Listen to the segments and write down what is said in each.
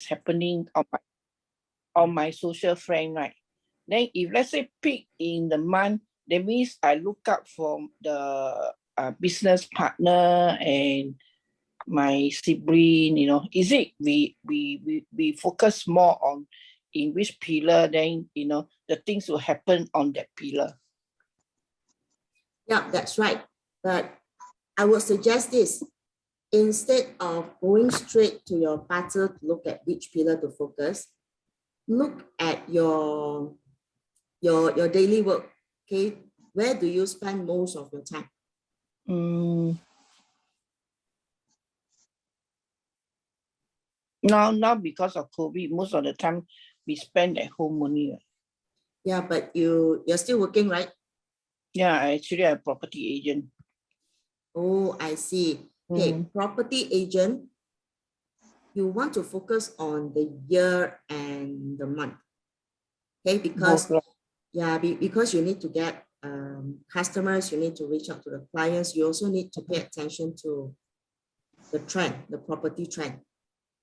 happening on my social friend, right? Then if let's say peak in the month, that means I look up from the business partner and my sibling, is it we focus more on in which pillar, then the things will happen on that pillar. Yeah, that's right. But I would suggest this. Instead of going straight to your battle to look at which pillar to focus, look at your daily work. Okay, where do you spend most of your time? Now because of COVID, most of the time we spend at home only. Yeah, but you're still working, right? Yeah, actually I'm a property agent. Oh, I see. Okay, property agent, you want to focus on the year and the month. Okay, because because you need to get customers, you need to reach out to the clients. You also need to pay attention to the trend, the property trend,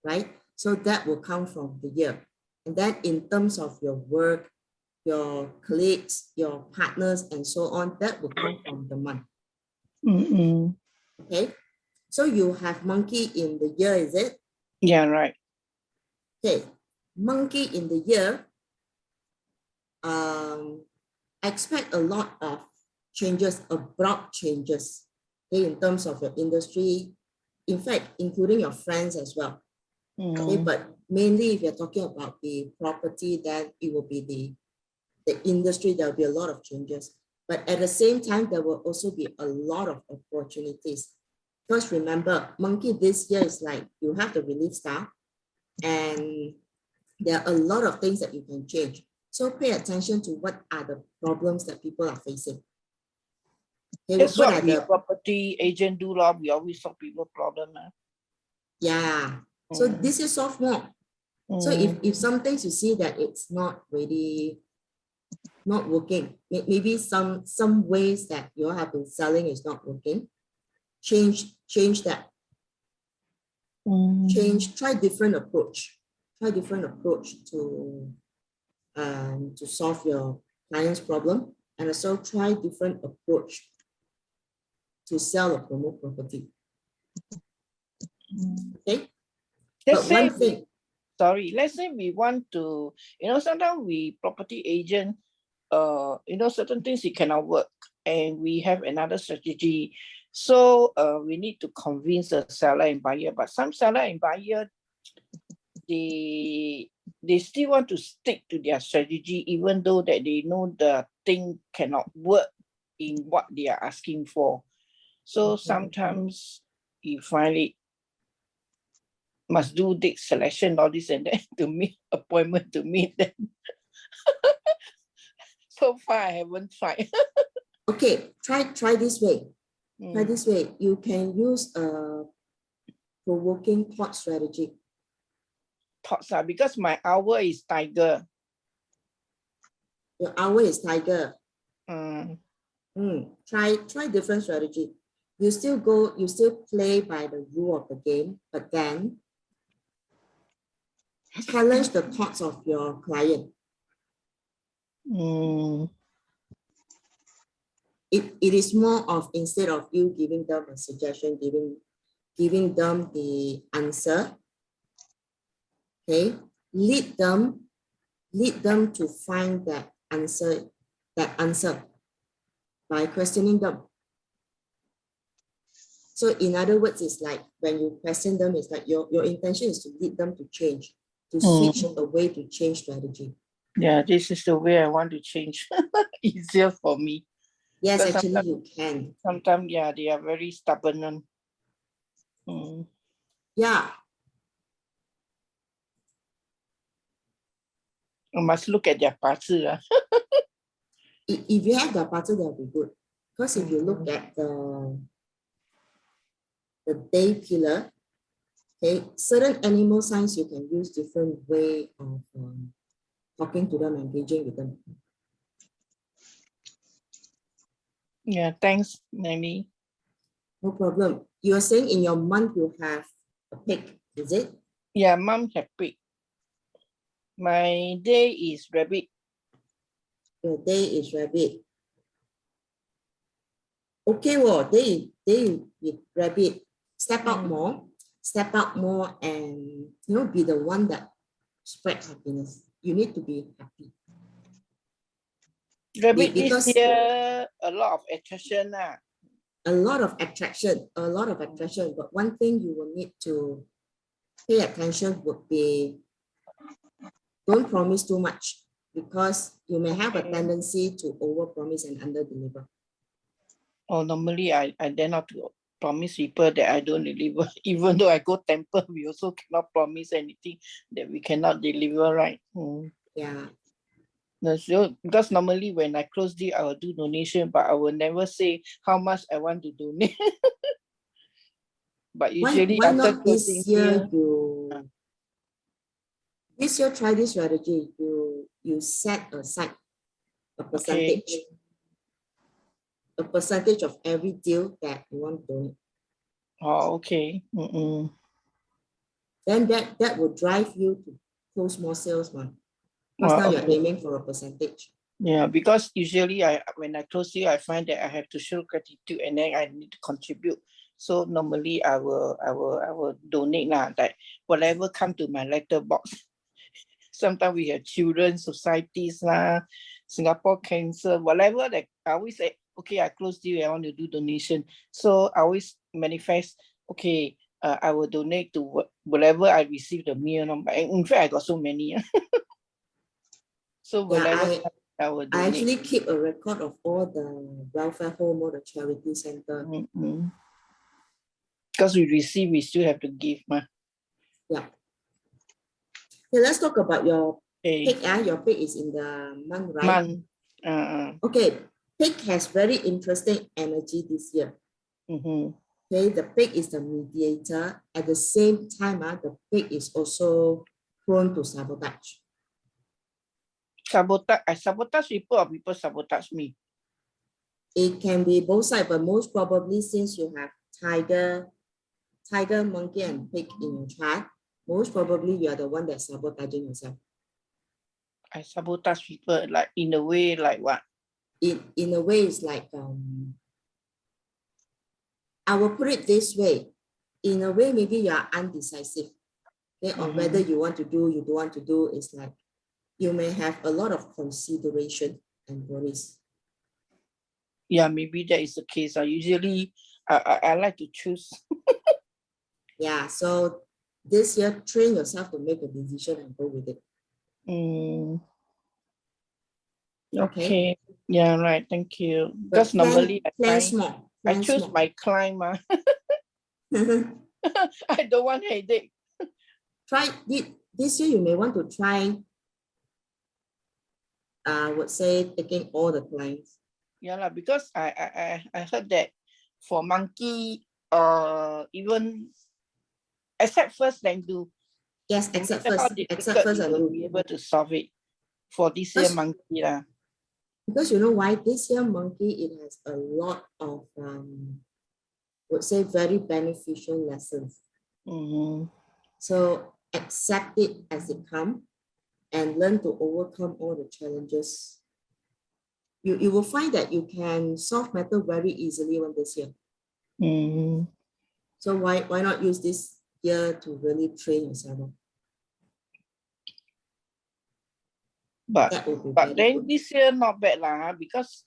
right? So that will come from the year. And then in terms of your work, your colleagues, your partners, and so on, that will come from the month. Okay, so you have monkey in the year, is it? Yeah, right. Okay, monkey in the year, expect a lot of changes, abrupt changes, okay, in terms of your industry, in fact, including your friends as well. Okay, but mainly if you're talking about the property, then it will be the industry. There will be a lot of changes, but at the same time, there will also be a lot of opportunities. Because remember, monkey this year is like you have the relief staff, and there are a lot of things that you can change. So pay attention to what are the problems that people are facing. Okay, that's what the property agent do, lor. We always solve people problem. Yeah. So this is solve more. So if some things you see that it's not really not working, maybe some ways that you have been selling is not working, change that. Try different approach. Try different approach to solve your client's problem, and also try different approach to sell or promote property. Okay. Let's say we want to, sometimes we property agent, certain things it cannot work, and we have another strategy. So we need to convince the seller and buyer, but some seller and buyer, they still want to stick to their strategy, even though that they know the thing cannot work in what they are asking for. So sometimes you find it must do date selection, all this and that, to meet appointment to meet them. So far I haven't tried. Okay, try this way. Try this way. You can use a provoking thought strategy. Thoughts are because my hour is tiger. Your hour is tiger. Try different strategy. You still play by the rule of the game, but then challenge the thoughts of your client. It is more of, instead of you giving them a suggestion, giving them the answer, okay, lead them to find that answer by questioning them. So in other words, it's like when you question them, it's like your intention is to lead them to change, to switch away, to change strategy. Yeah, this is the way I want to change. Easier for me. Yes, actually you can. Sometimes, yeah, they are very stubborn. Yeah. I must look at their parcel. If you have the parcel, that will be good. Because if you look at the day pillar, okay, certain animal signs you can use different way of talking to them, engaging with them. Yeah, thanks, Nanny. No problem. You are saying in your month you have a pig, is it? Yeah, mom have pig. My day is rabbit. Your day is rabbit. Okay, well, they with rabbit. Step out more, and be the one that spread happiness. You need to be happy. Rabbit Because this year a lot of attraction. a lot of attraction. But one thing you will need to pay attention would be don't promise too much, because you may have a tendency to overpromise and underdeliver. Oh, normally I dare not to promise people that I don't deliver. Even though I go temple, we also cannot promise anything that we cannot deliver, right? Yeah. No, so because normally when I close deal, I will do donation, but I will never say how much I want to donate. But usually Why after not closing this year deal, this year try this strategy. You set aside a percentage. A percentage of every deal that you want to donate. Oh, okay. Then that will drive you to close more sales, man. Because now you're aiming for a percentage. Yeah, because usually when I close deal, I find that I have to show gratitude and then I need to contribute. So normally I will donate that whatever come to my letterbox. Sometimes we have children societies Singapore Cancer, whatever that I always say, okay, I close deal, I want to do donation. So I always manifest, okay, I will donate to whatever I receive the meal. In fact, I got so many. So whatever I will donate. I actually keep a record of all the welfare home or the charity center. Because we receive, we still have to give. Yeah. Okay, let's talk about your pig. Your pig is in the month, right? Okay, pig has very interesting energy this year. Okay, the pig is the mediator. At the same time, the pig is also prone to sabotage. I sabotage people or people sabotage me? It can be both sides, but most probably since you have tiger, monkey, and pig in your chart, most probably you are the one that's sabotaging yourself. I sabotage people, like in a way, like what? In a way, it's like, I will put it this way. In a way, maybe you are undecisive. Okay, on whether you want to do, you don't want to do. It's like you may have a lot of consideration and worries. Yeah, maybe that is the case. Usually, I like to choose. Yeah, so this year, train yourself to make a decision and go with it. Okay. Yeah, right. Thank you. Because normally I choose my climb. I don't want headache. Try this year. You may want to try. I would say taking all the clients. Yeah, because I heard that for monkey, even accept first then do. Yes, accept first. Accept first and do. Be able to solve it for this year monkey Because you know why this year monkey, it has a lot of would say very beneficial lessons. So accept it as it comes and learn to overcome all the challenges. You will find that you can solve matter very easily when this year. So why not use this year to really train yourself? But then this year not bad because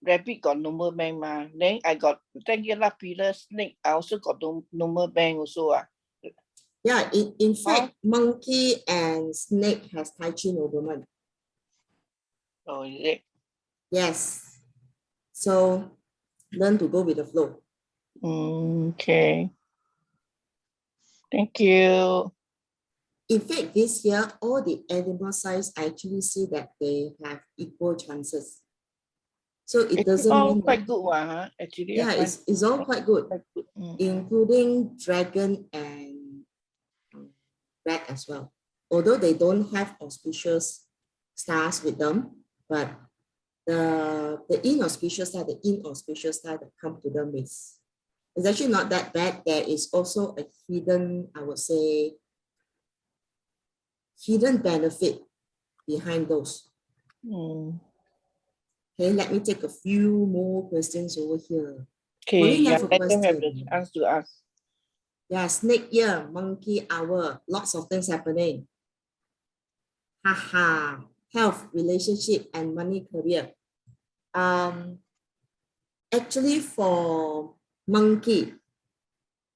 rabbit got normal bank Then I got regular pillar snake. I also got normal bank also. Yeah, in fact, monkey and snake has Tai Chi nobleman. Oh, is it? Yes. So learn to go with the flow. Okay. Thank you. In fact, this year, all the animal signs, I actually see that they have equal chances. So it doesn't mean quite good one, actually. Yeah, it's all quite good, including dragon and rat as well. Although they don't have auspicious stars with them, but the inauspicious star that come to them is actually not that bad. There is also a hidden, I would say, hidden benefit behind those. Okay, let me take a few more questions over here. Okay, Pauline yeah, have a let them have the question. chance to ask. Yeah, snake year, monkey hour, lots of things happening. Haha, health, relationship, and money, career. Actually, for monkey,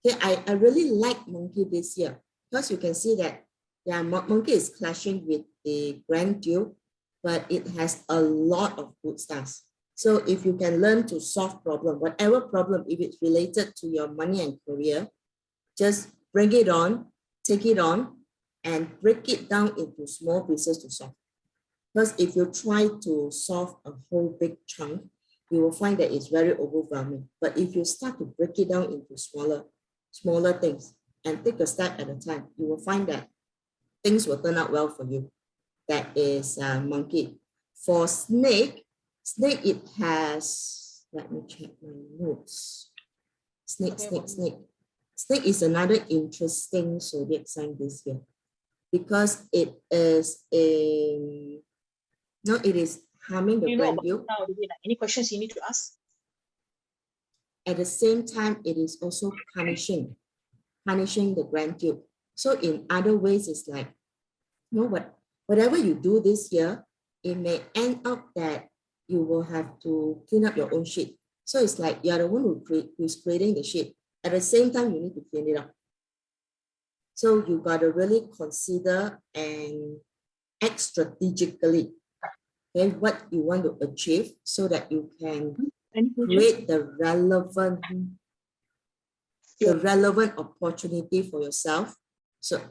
okay, I really like monkey this year because you can see that, yeah, monkey is clashing with the Grand Duke, but it has a lot of good stars. So if you can learn to solve problem, whatever problem, if it's related to your money and career, just bring it on, take it on, and break it down into small pieces to solve. Because if you try to solve a whole big chunk, you will find that it's very overwhelming. But if you start to break it down into smaller things and take a step at a time, you will find that things will turn out well for you. That is monkey. For snake, it has, let me check my notes. Snake. Snake is another interesting zodiac sign this year because it is it is harming the Grand Duke. Any questions you need to ask? At the same time, it is also punishing the Grand Duke. So in other ways, it's like, whatever you do this year, it may end up that you will have to clean up your own shit. So it's like you're the one who's creating the shit. At the same time, you need to clean it up. So you got to really consider and act strategically, okay, what you want to achieve so that you can create the relevant opportunity for yourself. So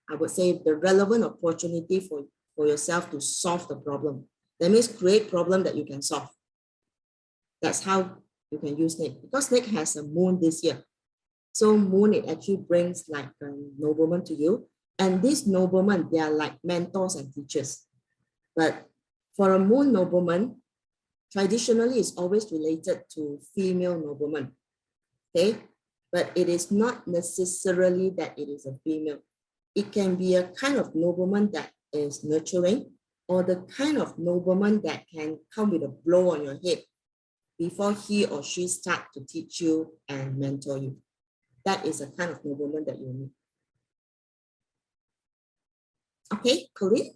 I would say the relevant opportunity for yourself to solve the problem. That means create problem that you can solve. That's how you can use snake. Because snake has a moon this year. So moon, it actually brings like a nobleman to you. And these noblemen, they are like mentors and teachers. But for a moon nobleman, traditionally it's always related to female nobleman. Okay? But it is not necessarily that it is a female. It can be a kind of nobleman that is nurturing, or the kind of nobleman that can come with a blow on your head before he or she start to teach you and mentor you. That is a kind of nobleman that you need. Okay, Colleen?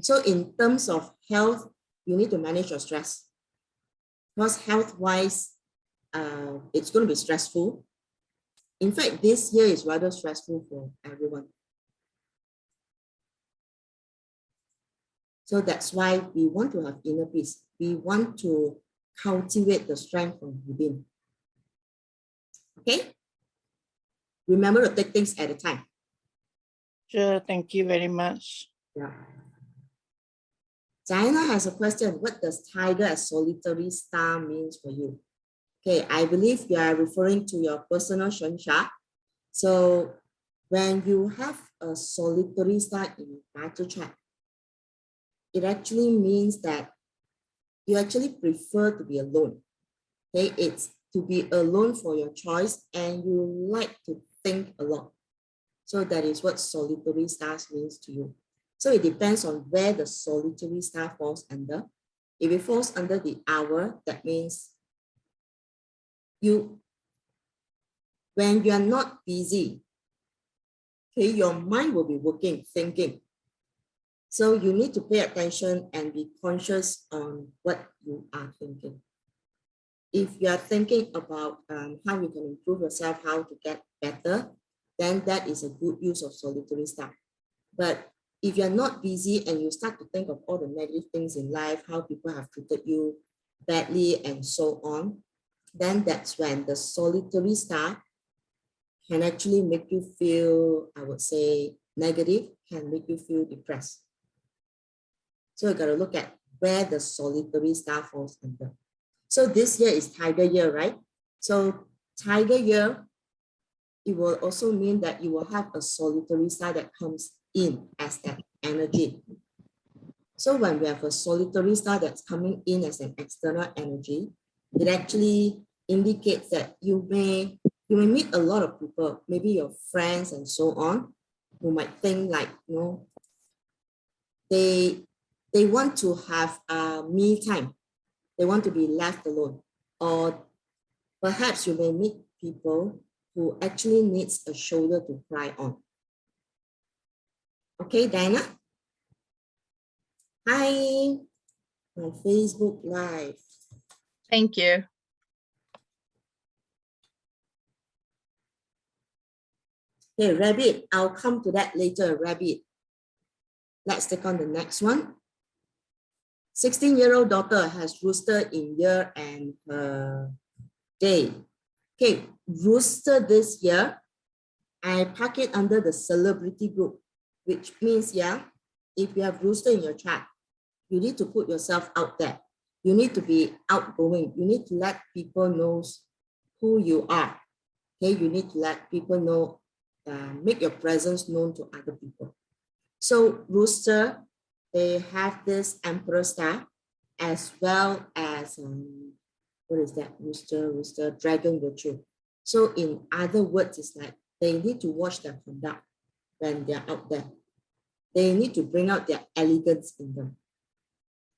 So in terms of health, you need to manage your stress. Because health-wise, it's going to be stressful. In fact, this year is rather stressful for everyone. So that's why we want to have inner peace. We want to cultivate the strength from within. Okay? Remember to take things at a time. Sure, thank you very much. Yeah. Diana has a question. What does tiger as solitary star means for you? Okay, I believe you are referring to your personal Shansha. So when you have a solitary star in battle chart, it actually means that you actually prefer to be alone. Okay, it's to be alone for your choice and you like to think a lot. So that is what solitary stars means to you. So it depends on where the solitary star falls under. If it falls under the hour, that means when you are not busy, okay, your mind will be working, thinking. So you need to pay attention and be conscious on what you are thinking. If you are thinking about how you can improve yourself, how to get better, then that is a good use of solitary star. But if you're not busy and you start to think of all the negative things in life, how people have treated you badly and so on, then that's when the solitary star can actually make you feel, I would say, negative, can make you feel depressed. So you got to look at where the solitary star falls under. So this year is Tiger year, right? So Tiger year, it will also mean that you will have a solitary star that comes in as that energy. So when we have a solitary star that's coming in as an external energy, it actually indicates that you may meet a lot of people, maybe your friends and so on, who might think like, they want to have me time. They want to be left alone. Or perhaps you may meet people who actually needs a shoulder to cry on. Okay, Diana? Hi, on Facebook Live. Thank you. Okay, Rabbit, I'll come to that later, Rabbit. Let's take on the next one. 16-year-old daughter has rooster in year and her day. Okay, rooster this year, I park it under the celebrity group, which means, yeah, if you have rooster in your chart, you need to put yourself out there. You need to be outgoing. You need to let people know who you are. Okay, you need to let people know, make your presence known to other people. So rooster, they have this emperor star, as well as, what is that? Rooster, dragon virtue. So in other words, it's like they need to watch their conduct when they're out there. They need to bring out their elegance in them.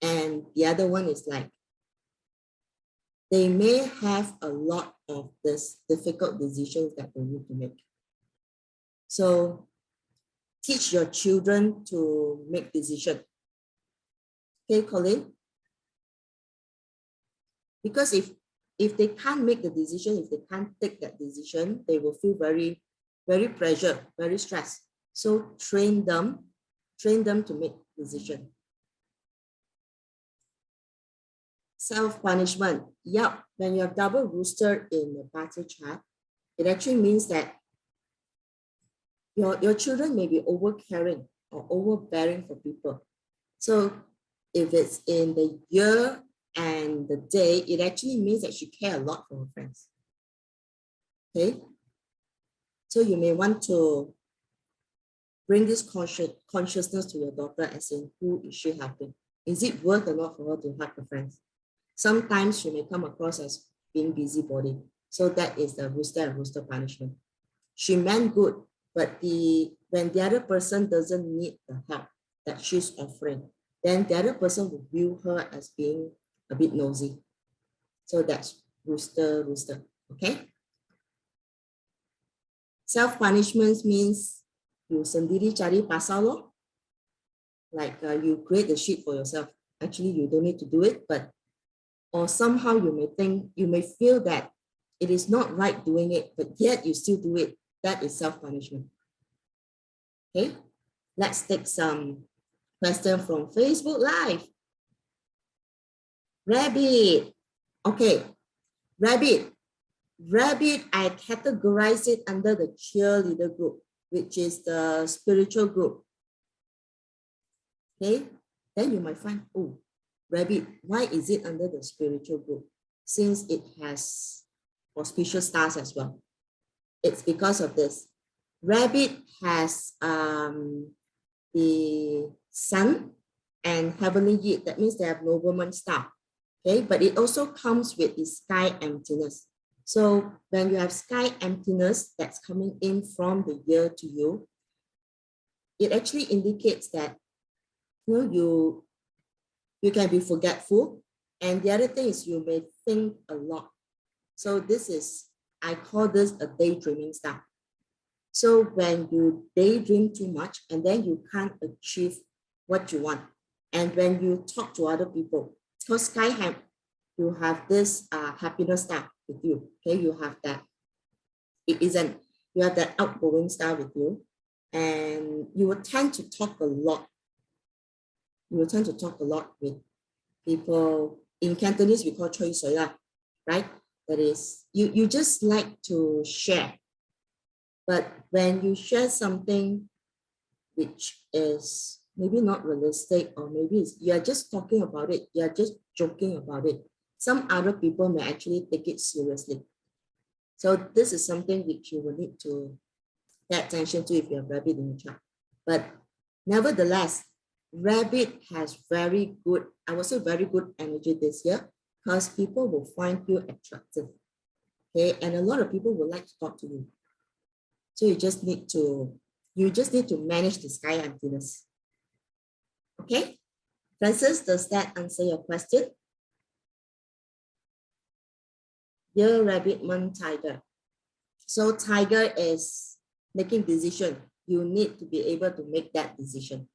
And the other one is like, they may have a lot of this difficult decisions that they need to make. So teach your children to make decisions. Okay, Colin? Because if they can't make the decision, if they can't take that decision, they will feel very, very pressured, very stressed. So train them to make decision. Self-punishment. Yep, when you have double rooster in the party chart, it actually means that your children may be over-caring or overbearing for people. So if it's in the year and the day, it actually means that she cares a lot for her friends. Okay? So you may want to bring this consciousness to your daughter, as in, who is she helping? Is it worth or not for her to help her friends? Sometimes she may come across as being busybody. So that is the rooster and rooster punishment. She meant good, but when the other person doesn't need the help that she's offering, then the other person will view her as being a bit nosy. So that's rooster, okay? Self-punishment means you sendiri cari pasal lo. Like you create the shit for yourself. Actually, you don't need to do it, but or somehow you may feel that it is not right doing it, but yet you still do it. That is self-punishment. Okay, let's take some question from Facebook Live. Rabbit. Okay, Rabbit, I categorize it under the cheerleader group, which is the spiritual group. Okay, then you might find, oh, Rabbit, why is it under the spiritual group? Since it has auspicious stars as well. It's because of this. Rabbit has the sun and heavenly yield. That means they have nobleman star. Okay, but it also comes with the sky emptiness. So when you have sky emptiness that's coming in from the year to you, it actually indicates that you can be forgetful. And the other thing is you may think a lot. So this is, I call this a daydreaming star. So when you daydream too much and then you can't achieve what you want. And when you talk to other people, because sky you have this happiness star with you. Okay, you have that. It isn't, you have that outgoing star with you. And you will tend to talk a lot. You will tend to talk a lot with people. In Cantonese, we call choy soy lah, right? That is, you just like to share. But when you share something which is maybe not realistic, or maybe you're just talking about it, you're just joking about it, some other people may actually take it seriously. So this is something which you will need to pay attention to if you have rabbit in your chart. But nevertheless, rabbit has very good, I would say very good energy this year, because people will find you attractive. Okay, and a lot of people would like to talk to you. So you just need to You just need to manage the sky emptiness. Okay? Francis, does that answer your question? Dear Rabbit, Man, Tiger. So tiger is making decision. You need to be able to make that decision.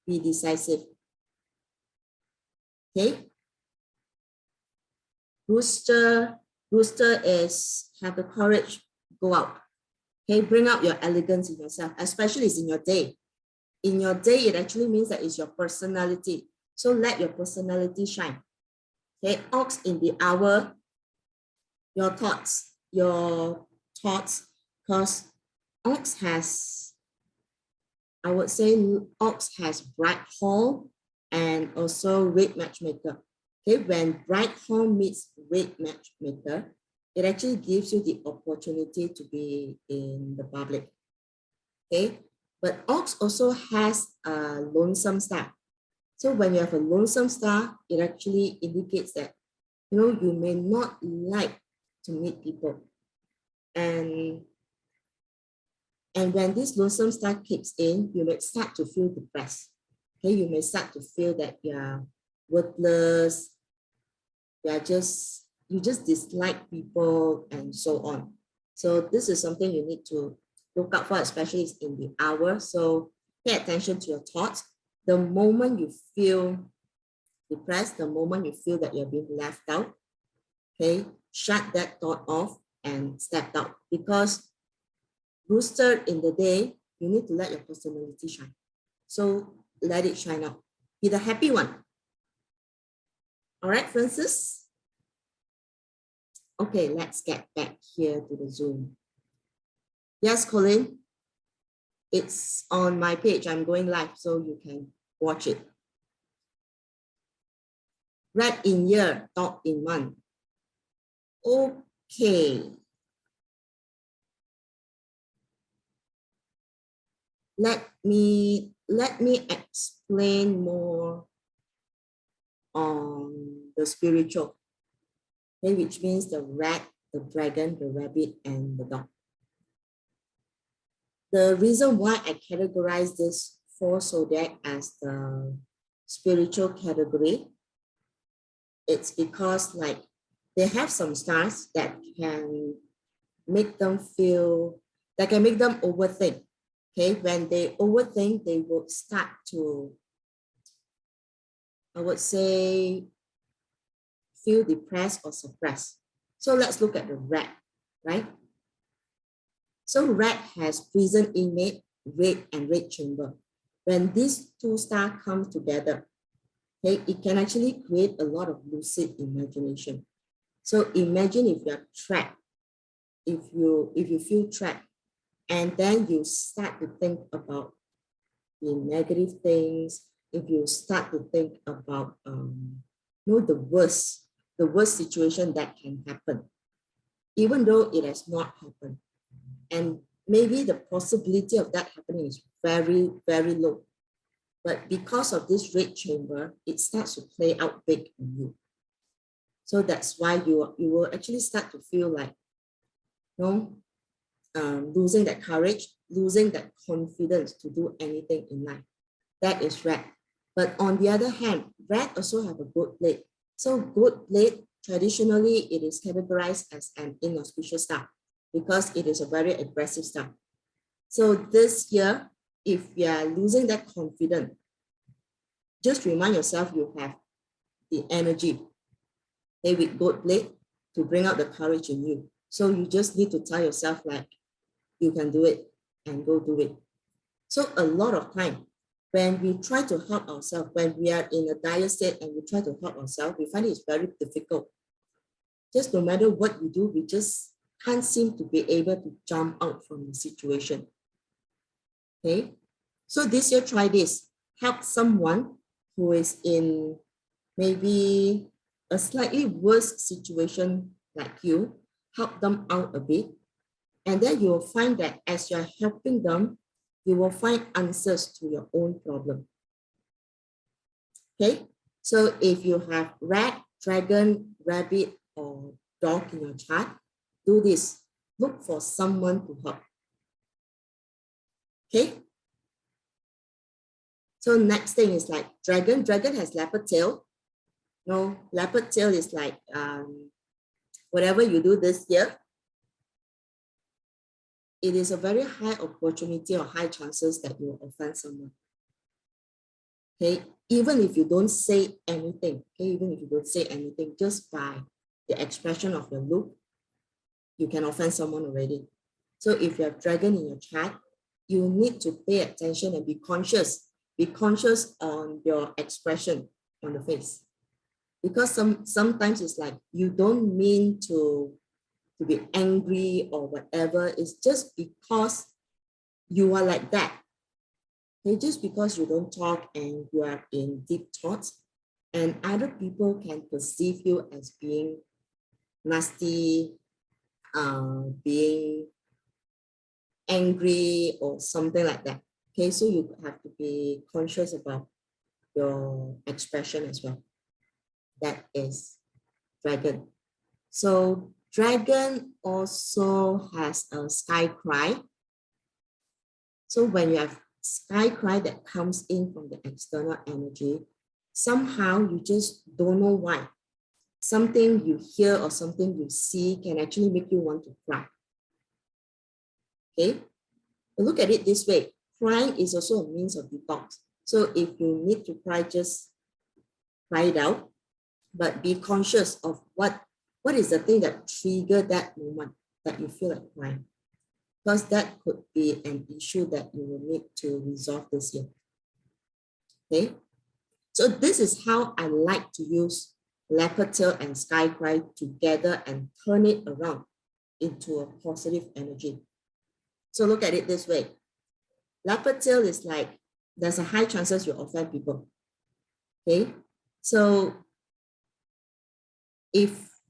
Be decisive. Okay? Rooster is have the courage, go out. Okay, bring out your elegance in yourself, especially it's in your day. In your day, it actually means that it's your personality. So let your personality shine. Okay, ox in the hour, your thoughts, because ox has, I would say ox has bright hall and also red matchmaker. Okay, when bright hall meets red matchmaker, it actually gives you the opportunity to be in the public. Okay, but ox also has a lonesome star. So when you have a lonesome star, it actually indicates that, you know, you may not like to meet people. And when this lonesome star kicks in, you may start to feel depressed. Okay, you may start to feel that you're worthless, you just dislike people and so on. So this is something you need to look out for, especially in the hour. So pay attention to your thoughts. The moment you feel depressed, the moment you feel that you're being left out, okay, shut that thought off and step out. Because rooster in the day, you need to let your personality shine. So let it shine out. Be the happy one. All right, Francis? Okay, let's get back here to the Zoom. Yes, Colin? It's on my page. I'm going live, so you can watch it. Rat in year, dog in month. Okay. Let me explain more on the spiritual, okay, which means the rat, the dragon, the rabbit, and the dog. The reason why I categorize this 4 zodiac as the spiritual category, it's because like they have some stars that can make them feel, that can make them overthink. Okay, when they overthink, they will start to, I would say, feel depressed or suppressed. So let's look at the rat, right? So rat has prison inmate, red and red chamber. When these 2 stars come together, okay, it can actually create a lot of lucid imagination. So imagine if you're trapped, if you feel trapped, and then you start to think about the negative things, if you start to think about the worst situation that can happen, even though it has not happened. And maybe the possibility of that happening is very, very low. But because of this red chamber, it starts to play out big on you. So that's why you will actually start to feel like, losing that courage, losing that confidence to do anything in life. That is rat. But on the other hand, rat also have a good blade. So good blade, traditionally, it is categorized as an inauspicious star because it is a very aggressive star. So this year, if you are losing that confidence, just remind yourself you have the energy, okay, with good blade to bring out the courage in you. So you just need to tell yourself like, you can do it and go do it. So a lot of time, when we try to help ourselves, when we are in a dire state and we try to help ourselves, we find it's very difficult. Just no matter what we do, we just can't seem to be able to jump out from the situation. Okay, so this year, try this. Help someone who is in maybe a slightly worse situation like you, help them out a bit. And then you will find that as you're helping them, you will find answers to your own problem. Okay, so if you have rat, dragon, rabbit, or dog in your chart, do this. Look for someone to help. Okay. So next thing is like dragon. Dragon has leopard tail. No, leopard tail is like whatever you do this year, it is a very high opportunity or high chances that you will offend someone. Okay, even if you don't say anything, okay, even if you don't say anything, just by the expression of your look, you can offend someone already. So if you have dragon in your chart, you need to pay attention and be conscious. Be conscious on your expression on the face. Because sometimes it's like you don't mean to be angry or whatever. It's just because you are like that. Okay, just because you don't talk and you are in deep thoughts, and other people can perceive you as being nasty, being angry or something like that. Okay, so you have to be conscious about your expression as well. That is dragon. So dragon also has a sky cry. So when you have sky cry that comes in from the external energy, somehow you just don't know why. Something you hear or something you see can actually make you want to cry. Okay, but look at it this way. Crying is also a means of detox. So if you need to cry, just cry it out, but be conscious of what is the thing that triggered that moment that you feel like crying. Because that could be an issue that you will need to resolve this year. Okay, so this is how I like to use leopard tail and sky cry together and turn it around into a positive energy. So look at it this way. Leopard tail is like, there's a high chances you offend people. Okay, so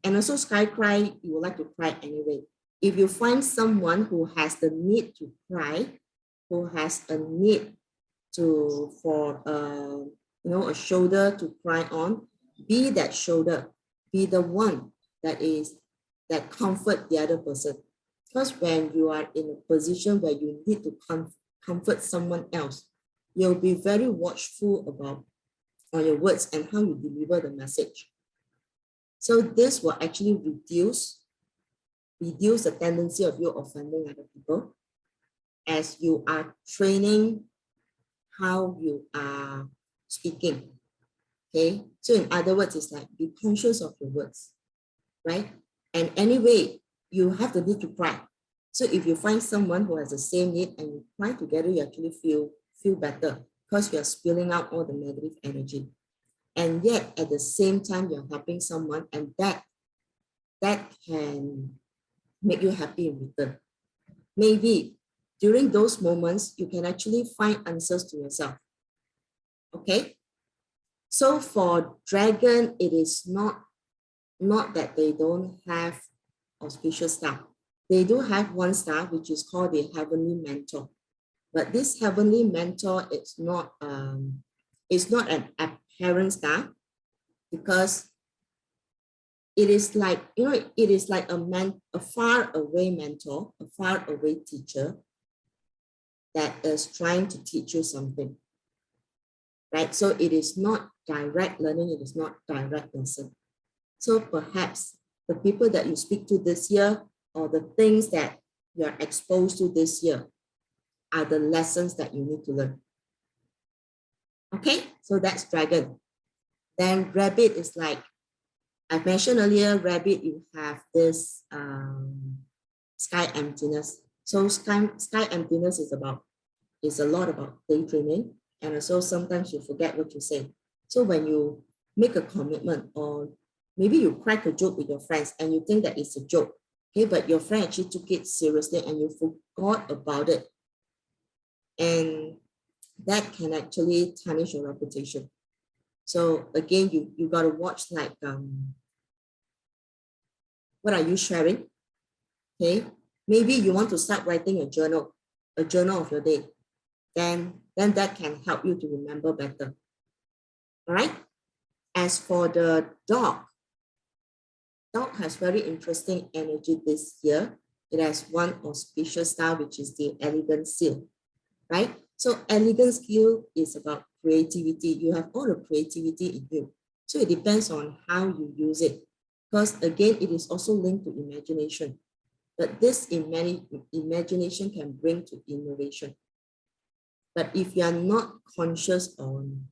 and also sky cry, you would like to cry anyway. If you find someone who has the need to cry, who has a need for a shoulder to cry on, be that shoulder, be the one that comfort the other person. Because when you are in a position where you need to comfort someone else, you'll be very watchful about on your words and how you deliver the message. So this will actually reduce the tendency of you offending other people as you are training how you are speaking. Okay, so in other words, it's like be conscious of your words, right? And anyway, you have the need to cry. So if you find someone who has the same need and you cry together, you actually feel better because you are spilling out all the negative energy. And yet at the same time, you're helping someone, and that can make you happy in return. Maybe during those moments, you can actually find answers to yourself. Okay? So for dragon, it is not that they don't have auspicious star. They do have one star, which is called the heavenly mentor. But this heavenly mentor, it's not an apparent star, because it is like, it is like a far away mentor, a far away teacher that is trying to teach you something, right? So it is not direct learning, it is not direct lesson. So perhaps the people that you speak to this year or the things that you're exposed to this year are the lessons that you need to learn. Okay, so that's dragon. Then rabbit is like, I mentioned earlier, rabbit, you have this sky emptiness. So sky emptiness is a lot about daydreaming, and also sometimes you forget what you say. So when you make a commitment, or maybe you crack a joke with your friends and you think that it's a joke, okay, but your friend actually took it seriously and you forgot about it. And that can actually tarnish your reputation. So again, you got to watch, like, what are you sharing? Okay, maybe you want to start writing a journal of your day. Then that can help you to remember better. All right. As for the dog has very interesting energy this year. It has one auspicious star, which is the elegant seal, right? So elegant skill is about creativity. You have all the creativity in you. So it depends on how you use it. Because again, it is also linked to imagination. But this imagination can bring to innovation. But if you are not conscious on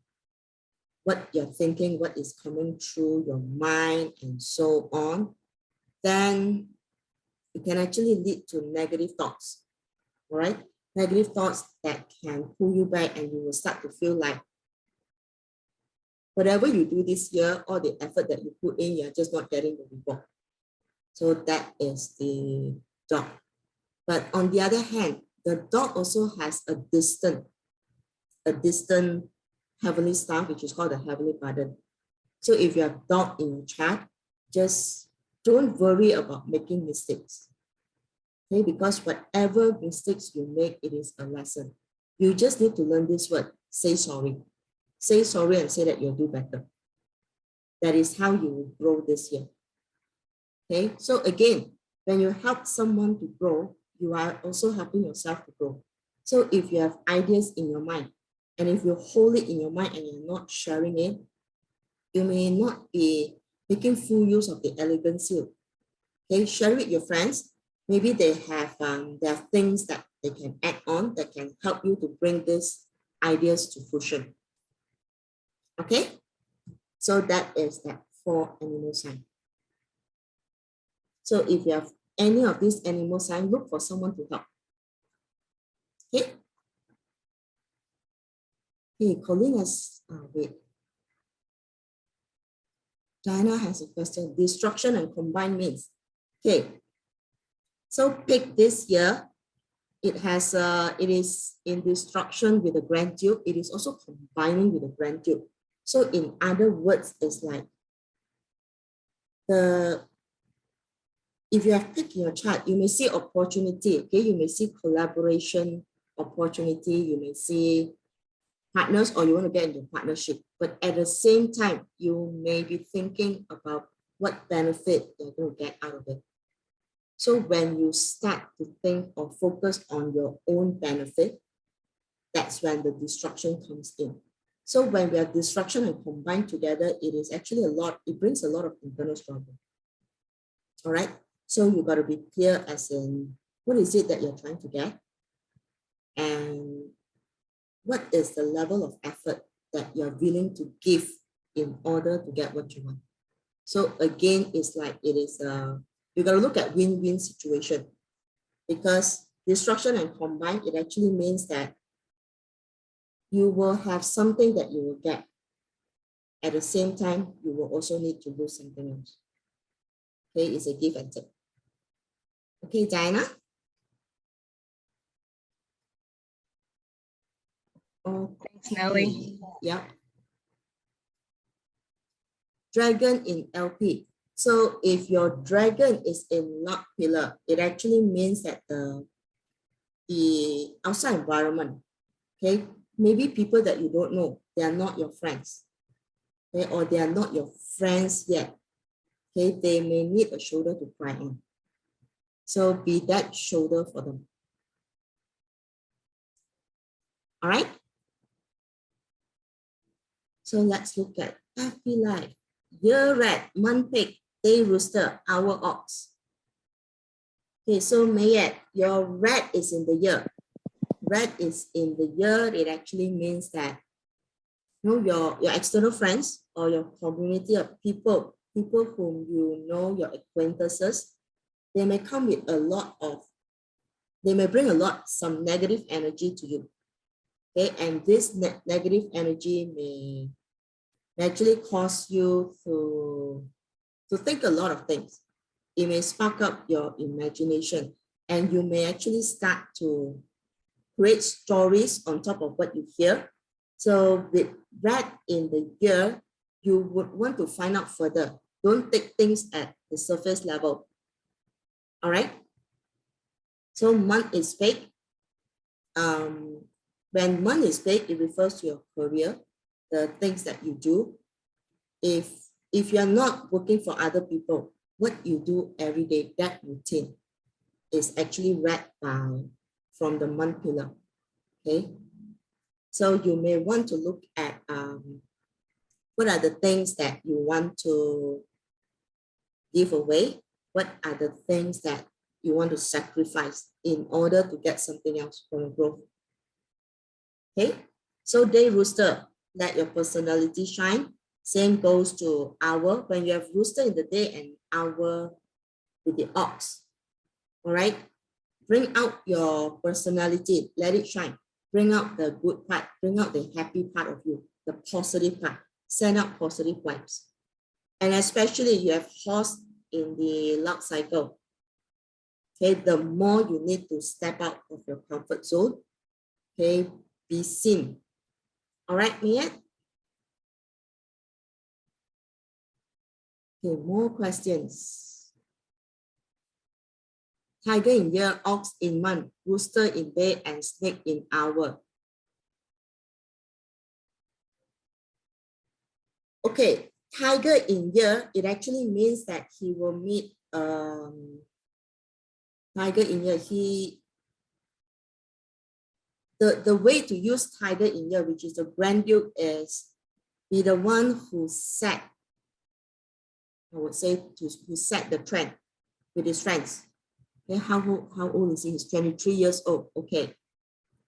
what you're thinking, what is coming through your mind and so on, then it can actually lead to negative thoughts, all right? Negative thoughts that can pull you back, and you will start to feel like whatever you do this year, all the effort that you put in, you're just not getting the reward. So that is the dog. But on the other hand, the dog also has a distant heavenly star, which is called the heavenly burden. So if you have dog in your chart, just don't worry about making mistakes. Okay, because whatever mistakes you make, it is a lesson. You just need to learn this word, say sorry. Say sorry and say that you'll do better. That is how you will grow this year. Okay, so again, when you help someone to grow, you are also helping yourself to grow. So if you have ideas in your mind, and if you hold it in your mind and you're not sharing it, you may not be making full use of the elegant seal. Okay, share it with your friends. Maybe they have things that they can add on that can help you to bring these ideas to fruition. Okay, so that is that for animal sign. So if you have any of these animal sign, look for someone to help. Okay. Okay, Colleen has wait. Diana has a question. Destruction and combine means. Okay. So pick this year. It is in destruction with the Grand Duke. It is also combining with the Grand Duke. So in other words, it's like if you have picked your chart, you may see opportunity. Okay, you may see collaboration opportunity. You may see partners, or you want to get into partnership. But at the same time, you may be thinking about what benefit you're going to get out of it. So when you start to think or focus on your own benefit, that's when the destruction comes in. So when we have destruction and combined together, it is actually it brings a lot of internal struggle. All right. So you got to be clear as in what is it that you're trying to get, and what is the level of effort that you're willing to give in order to get what you want. So again, it's like you got to look at win-win situation, because destruction and combine, it actually means that you will have something that you will get. At the same time, you will also need to lose something else. Okay, it's a give and take. Okay, Diana? Thanks, Nelly. Yeah. Dragon in LP. So if your dragon is in luck pillar, it actually means that the outside environment, okay, maybe people that you don't know, they are not your friends, okay, or they are not your friends yet, okay, they may need a shoulder to cry on. So be that shoulder for them. All right. So let's look at happy life. Year rat, month pig, day rooster, hour ox. Okay, so Mayet, your rat is in the year. Rat is in the year. It actually means that your external friends or your community of people whom you know, your acquaintances, they may come with they may bring some negative energy to you. Okay, and this negative energy may actually cause you to think a lot of things. It may spark up your imagination, and you may actually start to create stories on top of what you hear. So with rat in the year, you would want to find out further. Don't take things at the surface level. All right. So month is fake. When month is fake, it refers to your career, the things that you do. If you're not working for other people, what you do every day, that routine is actually read from the month pillar. Okay, so you may want to look at what are the things that you want to give away, what are the things that you want to sacrifice in order to get something else from your growth. Okay, so day rooster, let your personality shine. Same goes to hour. When you have rooster in the day and hour with the ox, all right, bring out your personality, let it shine. Bring out the good part, bring out the happy part of you, the positive part. Send out positive vibes. And especially you have horse in the luck cycle. Okay, the more you need to step out of your comfort zone, okay, be seen. All right, Mia? Okay, more questions. Tiger in year, ox in month, rooster in day, and snake in hour. Okay, tiger in year, it actually means that he will meet tiger in year. The way to use tiger in year, which is the Grand Duke, is be the one who set, I would say, who set the trend with his friends. Okay, how old is he? He's 23 years old. Okay.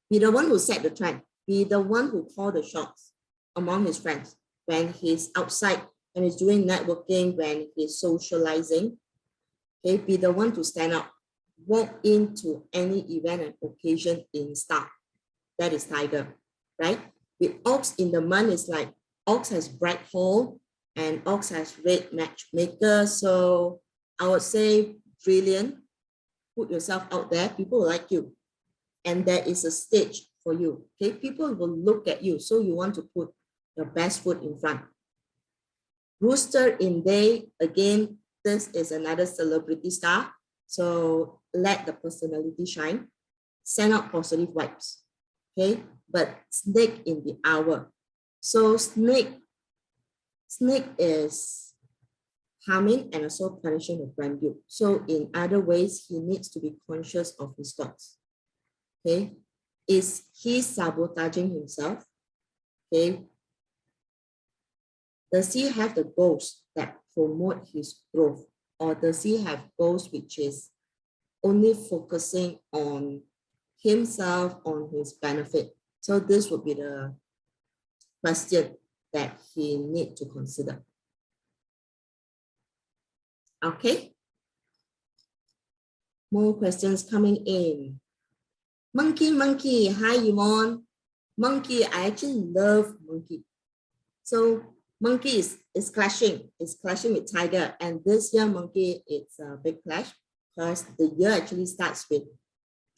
Be the one who set the trend. Be the one who call the shots among his friends when he's outside, when he's doing networking, when he's socializing. Okay, be the one to stand up. Walk into any event and occasion in style. That is tiger, right? With ox in the month, it's like ox has bright hole and ox has red matchmaker. So I would say brilliant. Put yourself out there. People will like you. And there is a stage for you. Okay, people will look at you. So you want to put your best foot in front. Rooster in day, again, this is another celebrity star. So let the personality shine. Send out positive vibes. Okay, but snake in the hour. So snake is harming and also punishing the Grand Duke. So in other ways, he needs to be conscious of his thoughts. Okay, is he sabotaging himself? Okay, does he have the goals that promote his growth, or does he have goals which is only focusing on himself, on his benefit? So this would be the question that he need to consider. Okay, more questions coming in. Monkey, hi Yvonne. Monkey, I actually love monkey. So monkey is clashing with tiger, and this year monkey, it's a big clash because the year actually starts with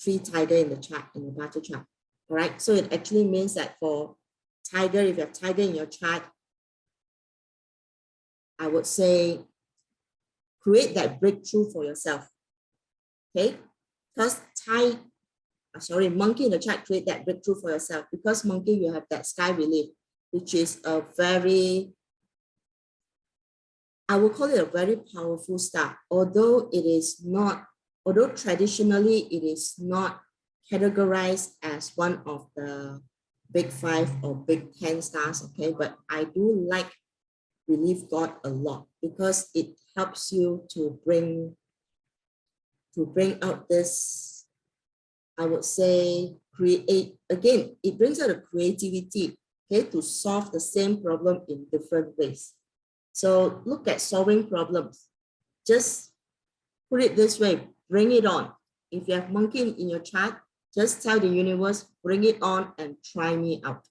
3 tiger in the chart, in the battle chart. All right, so it actually means that for tiger, if you have tiger in your chart, I would say create that breakthrough for yourself. Okay, because monkey in the chart, create that breakthrough for yourself, because monkey, you have that sky relief, which is a very, I would call it a very powerful star, although traditionally it is not categorized as one of the big 5 or big 10 stars, okay, but I do like relief God a lot because it helps you to bring out this, I would say, it brings out a creativity, okay, to solve the same problem in different ways. So look at solving problems. Just put it this way, bring it on. If you have monkey in your chart, just tell the universe, bring it on and try me out.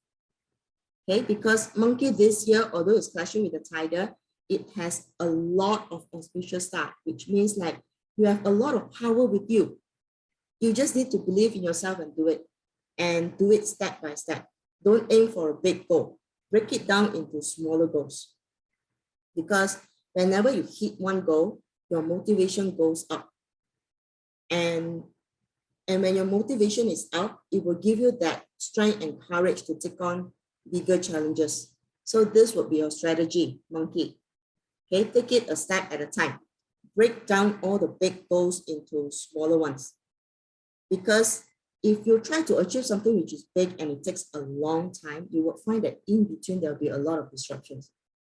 Okay, because monkey this year, although it's clashing with the tiger, it has a lot of auspicious stars, which means like you have a lot of power with you. You just need to believe in yourself and do it step by step. Don't aim for a big goal. Break it down into smaller goals. Because whenever you hit one goal, your motivation goes up. And when your motivation is up, it will give you that strength and courage to take on bigger challenges. So this would be your strategy, monkey. Okay, take it a step at a time. Break down all the big goals into smaller ones. Because if you try to achieve something which is big and it takes a long time, you will find that in between there'll be a lot of disruptions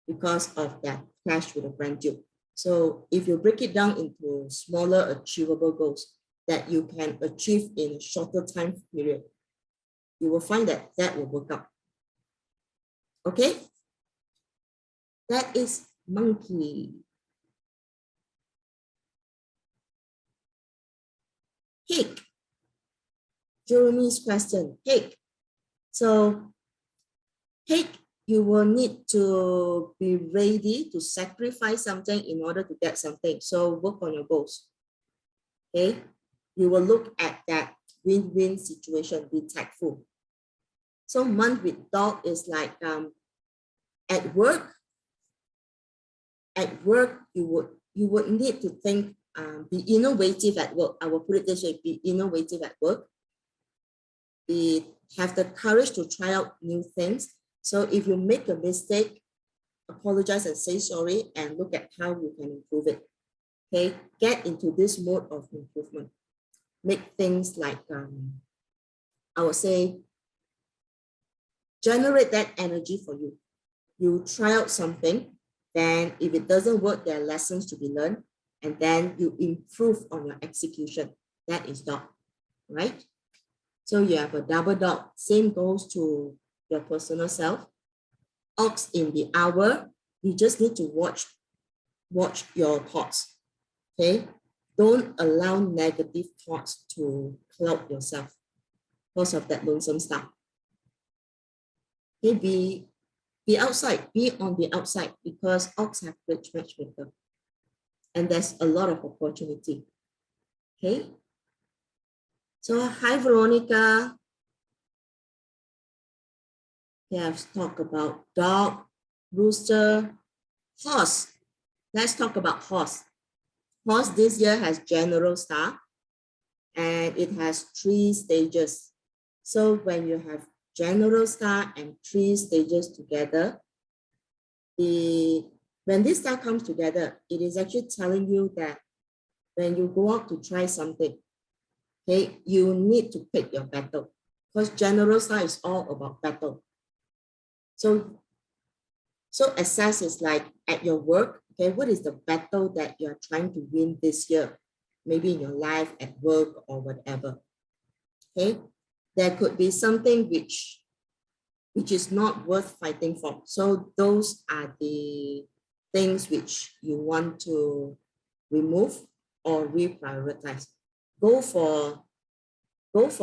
because of that clash with the brand duke. So if you break it down into smaller achievable goals that you can achieve in a shorter time period, you will find that that will work out. Okay? That is monkey. Pig. Jeremy's question, pig. So pig, you will need to be ready to sacrifice something in order to get something. So work on your goals. Okay? You will look at that win-win situation, be tactful. So month with dog is like at work, you would need to think, be innovative at work. I will put it this way, be innovative at work. Have the courage to try out new things. So if you make a mistake, apologize and say sorry and look at how you can improve it. Okay, get into this mode of improvement. Make things like, I would say, generate that energy for you. You try out something, then if it doesn't work, there are lessons to be learned, and then you improve on your execution. That is dog, right? So you have a double dog. Same goes to your personal self. Ox in the hour, you just need to watch your thoughts. Okay, don't allow negative thoughts to cloud yourself because of that lonesome stuff. Okay, be outside, be on the outside, because ox have great matchmaker and there's a lot of opportunity. Okay, so hi Veronica. We have talked about dog, rooster, horse. Let's talk about horse. Horse this year has general star and it has 3 stages. So when you have general star and 3 stages together, when this star comes together, it is actually telling you that when you go out to try something, okay, you need to pick your battle, because general star is all about battle. So assess is like at your work, okay, what is the battle that you're trying to win this year? Maybe in your life, at work, or whatever. Okay, there could be something which is not worth fighting for. So those are the things which you want to remove or reprioritize. Go for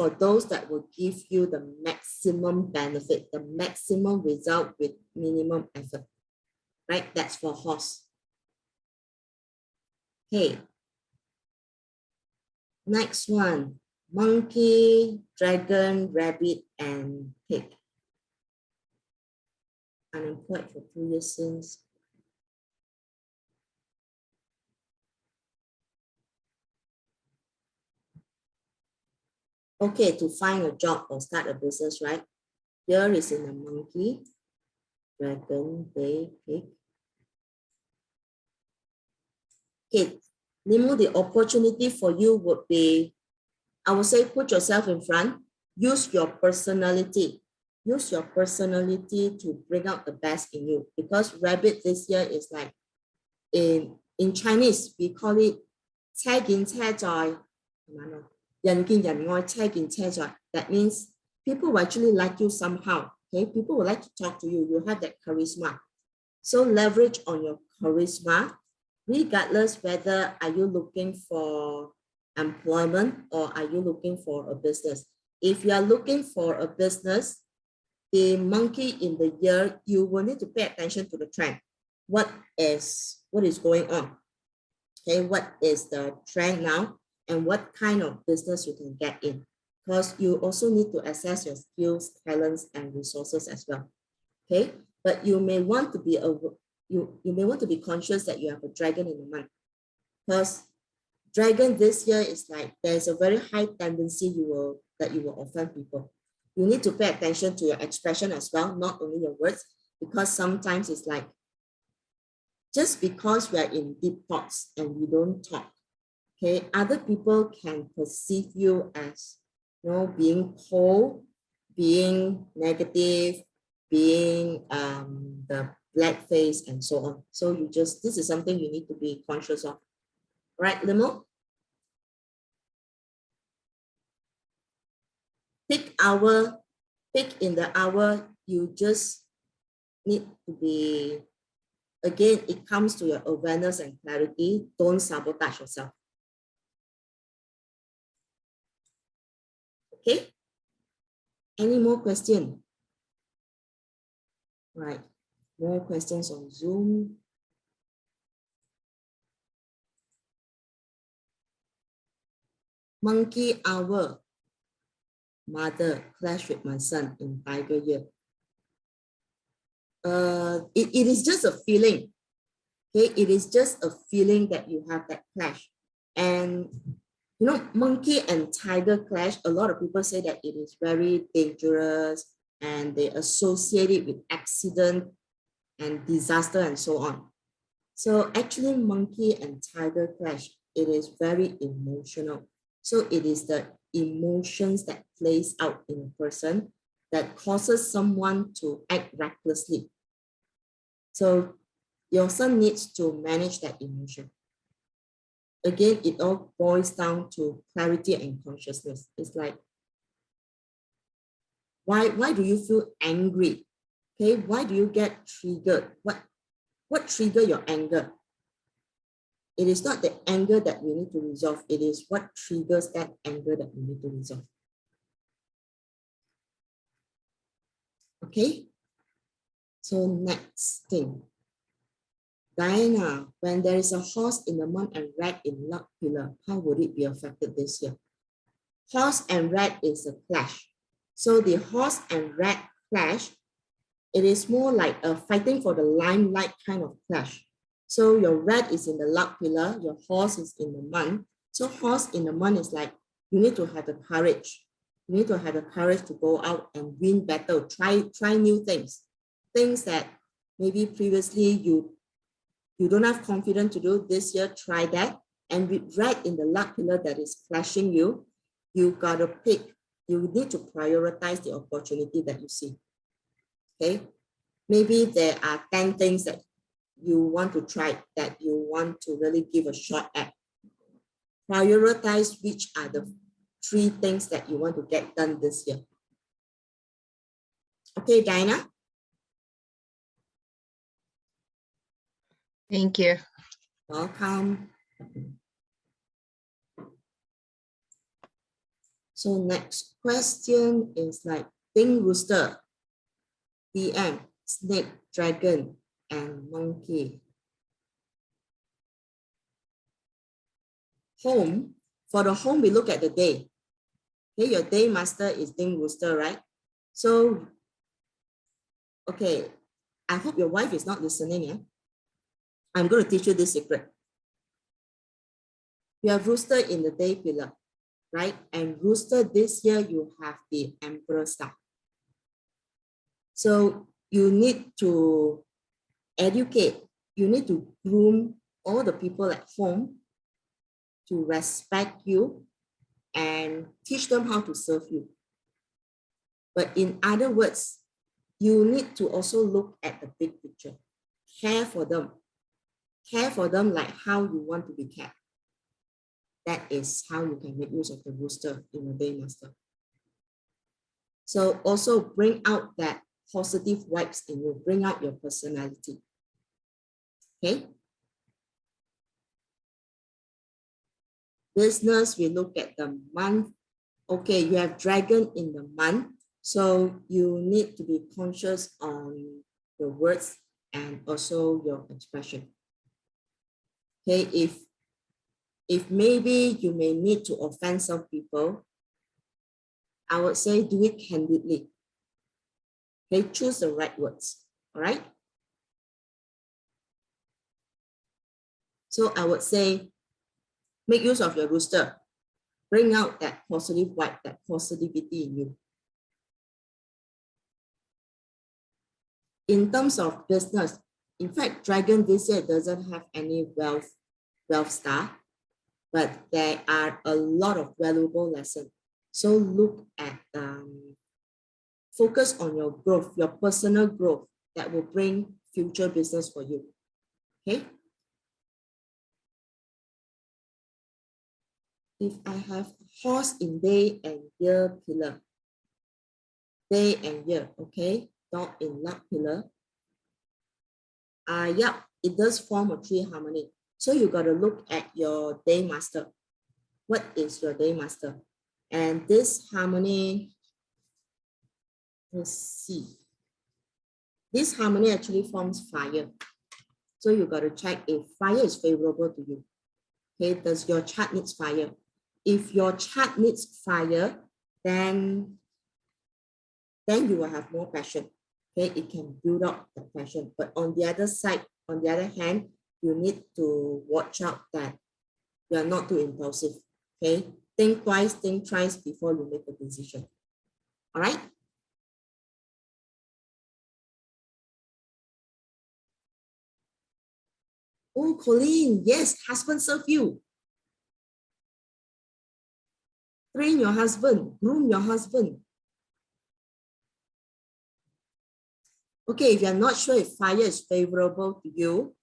those that will give you the maximum benefit, the maximum result with minimum effort, right? That's for horse. Okay. Next one, monkey, dragon, rabbit, and pig. Unemployed for 2 years since. Okay, to find a job or start a business, right? Here is in a monkey, dragon, pig. Okay, Nemo, the opportunity for you would be, I would say, put yourself in front, use your personality. Use your personality to bring out the best in you, because rabbit this year is like, in Chinese, we call it 車見車載,人見人愛, 車見車載. That means people will actually like you somehow. Okay, people will like to talk to you. You have that charisma. So leverage on your charisma, regardless whether are you looking for employment or are you looking for a business. If you are looking for a business, the monkey in the year, you will need to pay attention to the trend. What is going on? Okay, what is the trend now, and what kind of business you can get in? Because you also need to assess your skills, talents, and resources as well. Okay, but you may want to be you may want to be conscious that you have a dragon in the month, because dragon this year is like there's a very high tendency that you will offend people. You need to pay attention to your expression as well, not only your words, because sometimes it's like, just because we are in deep thoughts and we don't talk, okay, other people can perceive you as being cold, being negative, being the black face and so on. So this is something you need to be conscious of. Right, Limo? Peak in the hour, you just need to be, again, it comes to your awareness and clarity. Don't sabotage yourself. Okay? Any more questions? Right. More questions on Zoom. Monkey hour. Mother clash with my son in Tiger Year. It is just a feeling. Okay, it is just a feeling that you have that clash. And monkey and tiger clash, a lot of people say that it is very dangerous and they associate it with accident and disaster and so on. So actually monkey and tiger clash, it is very emotional. So it is the emotions that plays out in a person that causes someone to act recklessly. So your son needs to manage that emotion. Again, it all boils down to clarity and consciousness. It's like, why do you feel angry? Okay, why do you get triggered? What trigger your anger? It is not the anger that we need to resolve. It is what triggers that anger that we need to resolve. Okay, so next thing. Diana, when there is a horse in the month and rat in luck pillar, how would it be affected this year? Horse and rat is a clash. So the horse and rat clash, it is more like a fighting for the limelight kind of clash. So your rat is in the luck pillar, your horse is in the month. So horse in the month is like, you need to have the courage. You need to have the courage to go out and win battle, try new things. Things that maybe previously you don't have confidence to do this year, try that. And with rat in the luck pillar that is clashing you, you gotta pick. You need to prioritize the opportunity that you see. Okay, maybe there are 10 things that you want to try, that you want to really give a shot at. Prioritize which are the 3 things that you want to get done this year. Okay, Diana? Thank you. Welcome. So next question is like Ding Rooster, DM, Snake, Dragon, and Monkey. Home, for the home, we look at the day. Okay, your day master is Ding Rooster, right? So, okay, I hope your wife is not listening. Yeah? I'm going to teach you this secret. You have rooster in the day pillar, right? And rooster this year, you have the Emperor star. So you need to educate, you need to groom all the people at home to respect you and teach them how to serve you. But in other words, you need to also look at the big picture. Care for them. Care for them like how you want to be cared. That is how you can make use of the rooster in your day master. So also bring out that positive vibes in you, bring out your personality. Okay. Business, we look at the month. Okay, you have dragon in the month. So you need to be conscious on your words and also your expression. Okay, if maybe you may need to offend some people, I would say do it candidly. Okay, choose the right words. All right. So I would say, make use of your rooster. Bring out that positive vibe, that positivity in you. In terms of business, in fact, dragon this year doesn't have any wealth star, but there are a lot of valuable lessons. So look at, focus on your growth, your personal growth that will bring future business for you. Okay. If I have horse in day and year pillar, day and year, okay, dog in luck pillar. Yeah, it does form a tree harmony. So you got to look at your day master. What is your day master? And this harmony, let's see. This harmony actually forms fire. So you got to check if fire is favorable to you. Okay, does your chart needs fire? If your chart needs fire, then you will have more passion. Okay, it can build up the passion. But on the other side, on the other hand, you need to watch out that you are not too impulsive. Okay, think twice, think thrice before you make a decision. All right. Oh, Colleen, yes, husband serve you. Train your husband, groom your husband. Okay, if you're not sure if fire is favorable to you,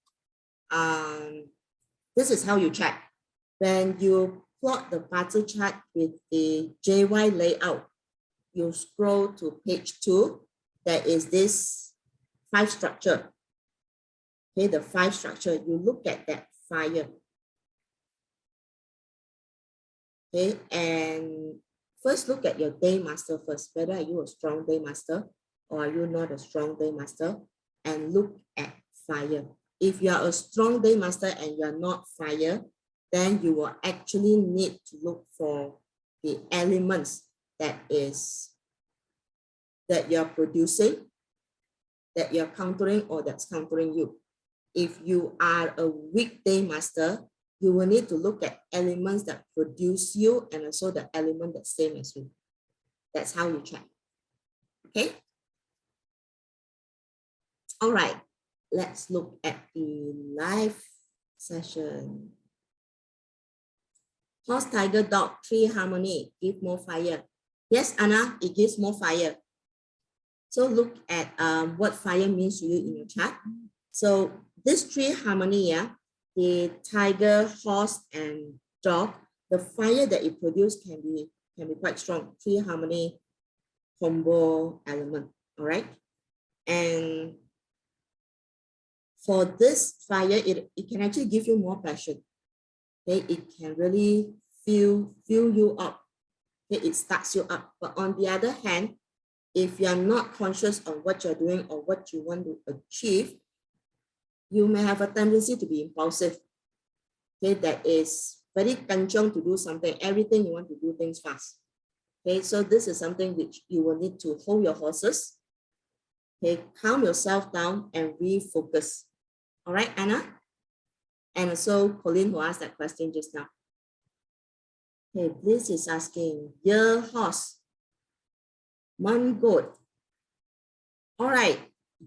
this is how you check. When you plot the party chart with the JY layout, you scroll to page 2. There is this 5 structure. Okay, the 5 structure, you look at that fire. Okay, and first look at your day master first. Whether are you a strong day master or are you not a strong day master? And look at fire. If you are a strong day master and you are not fire, then you will actually need to look for the elements that you're producing, that you're countering, or that's countering you. If you are a weak day master, you will need to look at elements that produce you and also the element that's same as you. That's how you check. Okay. All right. Let's look at the live session. Horse, tiger, dog, tree harmony, give more fire. Yes, Anna, it gives more fire. So look at what fire means to you in your chart. So this tree harmony, yeah, the tiger, horse, and dog, the fire that it produces can be quite strong. Tree harmony combo element. All right. And for this fire, it can actually give you more passion. Okay, it can really fill you up. Okay, it starts you up. But on the other hand, if you are not conscious of what you're doing or what you want to achieve, you may have a tendency to be impulsive. Okay, that is very kanchong to do something. Everything you want to do things fast. Okay, so this is something which you will need to hold your horses. Okay, calm yourself down and refocus. All right, Anna? And also Colleen who asked that question just now. Okay, Bliss is asking, year horse, month goat. All right,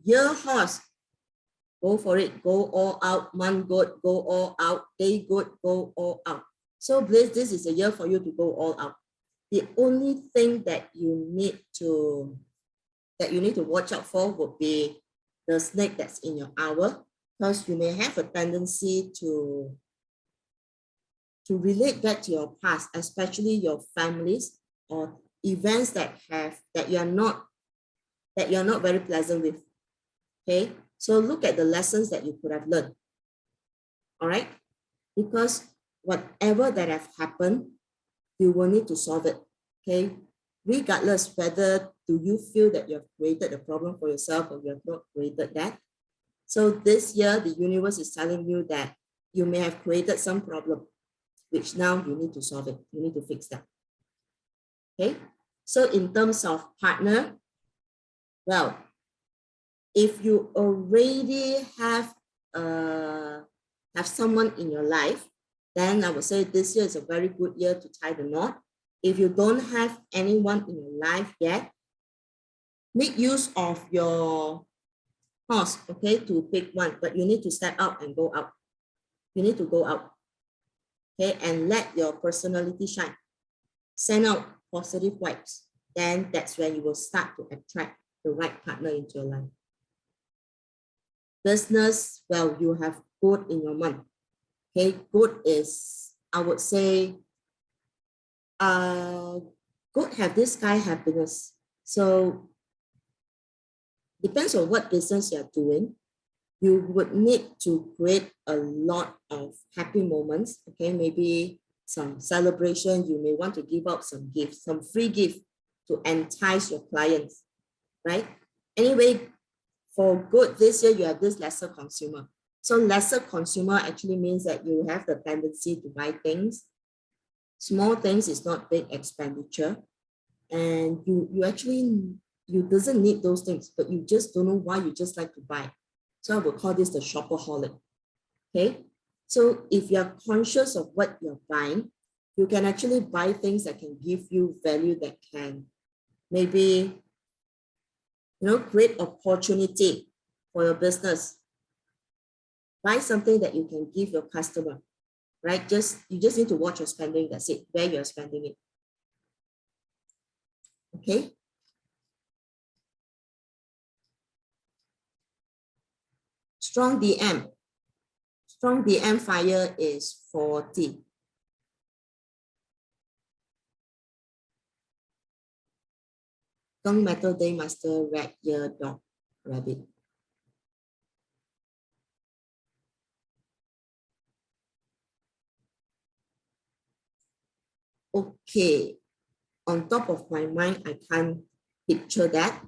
year horse, go for it, go all out. Month goat, go all out. Day goat, go all out. So Bliss, this is a year for you to go all out. The only thing that you need to watch out for would be the snake that's in your hour, because you may have a tendency to relate back to your past, especially your families or events that you're not very pleasant with. Okay, so look at the lessons that you could have learned. All right, because whatever that have happened, you will need to solve it. Okay, regardless whether do you feel that you have created a problem for yourself or you have not created that. So this year, the universe is telling you that you may have created some problem, which now you need to solve it. You need to fix that. Okay, so in terms of partner, well, if you already have someone in your life, then I would say this year is a very good year to tie the knot. If you don't have anyone in your life yet, make use of your horse, okay, to pick one, but you need to step out and go out. You need to go out, okay, and let your personality shine. Send out positive vibes, then that's when you will start to attract the right partner into your life. Business, well, you have good in your month. Okay, good is, I would say, good have this guy happiness. So depends on what business you're doing. You would need to create a lot of happy moments. Okay, maybe some celebration. You may want to give out some gifts, some free gift to entice your clients, right? Anyway, for good this year, you have this lesser consumer. So lesser consumer actually means that you have the tendency to buy things. Small things is not big expenditure. And you actually, you doesn't need those things, but you just don't know why you just like to buy. So I would call this the shopaholic. Okay. So if you're conscious of what you're buying, you can actually buy things that can give you value, that can maybe, create opportunity for your business. Buy something that you can give your customer, right? You just need to watch your spending. That's it, where you're spending it. Okay. Strong DM. Strong DM fire is 40. Gung metal day master, red ear dog, rabbit. Okay, on top of my mind, I can't picture that.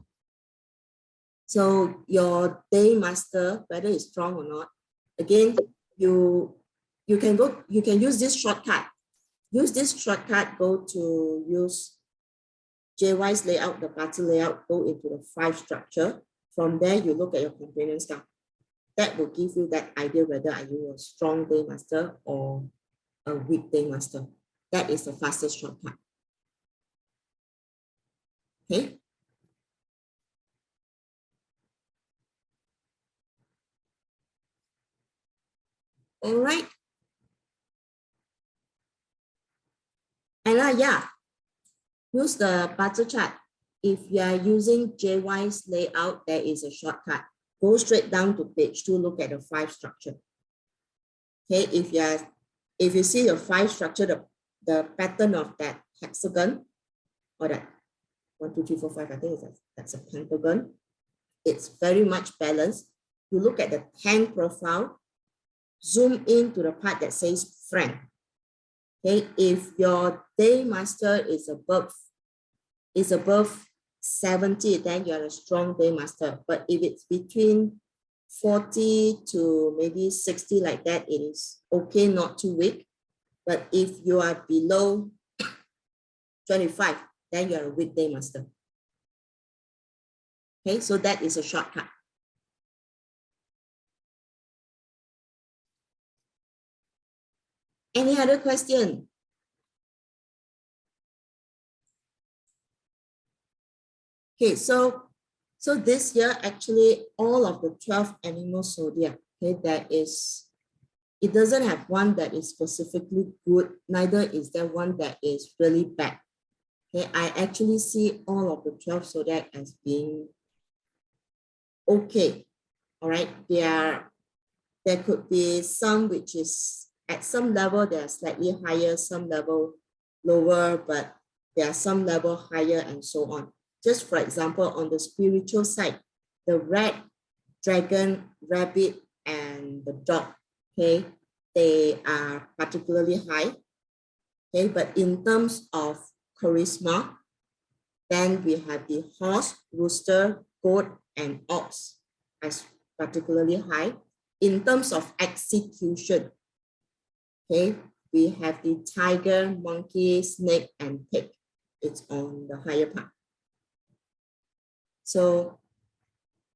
So your day master, whether it's strong or not, again, you can use this shortcut. Use this shortcut, go to use JY's layout, the party layout, go into the 5 structure. From there, you look at your companion style. That will give you that idea whether are you a strong day master or a weak day master. That is the fastest shortcut. Okay. All right. And yeah, use the butter chart. If you are using JY's layout, there is a shortcut. Go straight down to page 2, look at the 5 structure. Okay, if you see the 5 structure, the pattern of that hexagon, or that 1, 2, 3, 4, 5, I think that's a pentagon. It's very much balanced. You look at the 10 profile, zoom in to the part that says friend. Okay, if your day master is above 70, then you're a strong day master. But if it's between 40 to maybe 60 like that, it is okay, not too weak. But if you are below 25, then you're a weak day master. Okay, so that is a shortcut. Any other question? Okay, so this year, actually, all of the 12 animal zodiac, okay, it doesn't have one that is specifically good, neither is there one that is really bad. Okay, I actually see all of the 12 zodiac as being okay. All right, there could be some which is at some level they are slightly higher, some level lower, but there are some level higher and so on. Just for example, on the spiritual side, the rat, dragon, rabbit, and the dog, okay, they are particularly high. Okay, but in terms of charisma, then we have the horse, rooster, goat, and ox as particularly high. In terms of execution, okay, we have the tiger, monkey, snake, and pig. It's on the higher part. So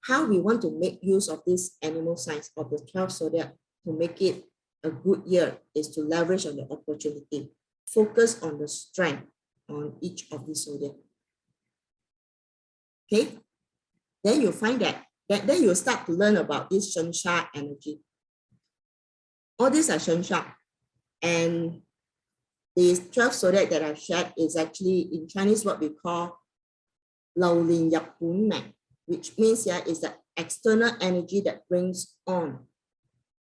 how we want to make use of this animal signs of the 12 zodiac to make it a good year is to leverage on the opportunity. Focus on the strength on each of these zodiac. Okay, then you find that then you start to learn about this Shen Sha energy. All these are Shen Sha, and the 12 zodiac that I've shared is actually in Chinese what we call Lao Lin Yap Bun Man, which means here is the external energy that brings on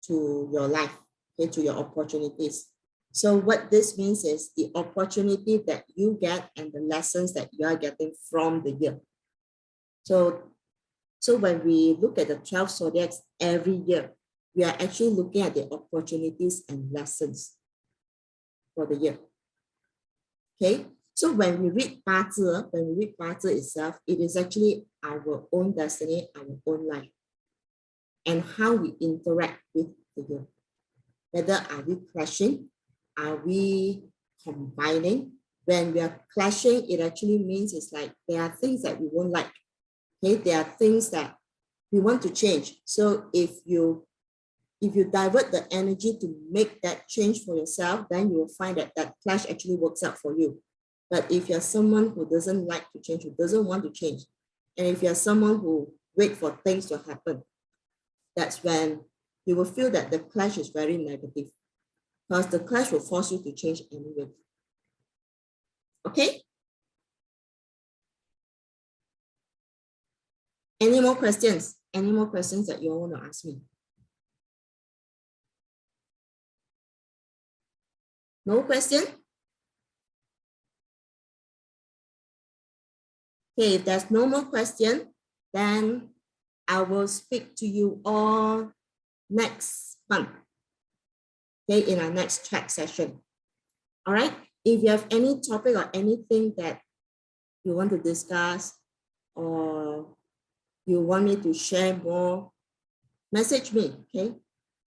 to your life, okay, to your opportunities. So what this means is the opportunity that you get and the lessons that you are getting from the year. So when we look at the 12 zodiacs every year, we are actually looking at the opportunities and lessons for the year. Okay, so when we read 八字 itself, it is actually our own destiny, our own life, and how we interact with the year. Whether are we clashing, are we combining? When we are clashing, it actually means it's like there are things that we won't like. Okay, there are things that we want to change. So if you divert the energy to make that change for yourself, then you will find that that clash actually works out for you. But if you're someone who doesn't like to change, who doesn't want to change, and if you're someone who wait for things to happen, that's when you will feel that the clash is very negative, because the clash will force you to change anyway. Okay? Any more questions? Any more questions that you all want to ask me? No question? Okay, if there's no more question, then I will speak to you all next month. Okay, in our next chat session. All right, if you have any topic or anything that you want to discuss or you want me to share more, message me, okay?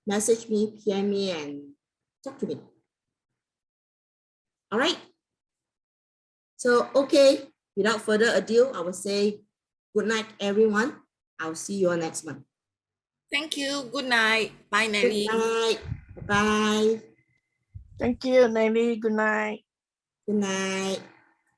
Message me, PM me, and talk to me. All right. So, okay, without further ado, I will say good night, everyone. I'll see you all next month. Thank you. Good night. Bye, Good Nelly. night. Bye-bye. Thank you, Nelly. Good night. Good night.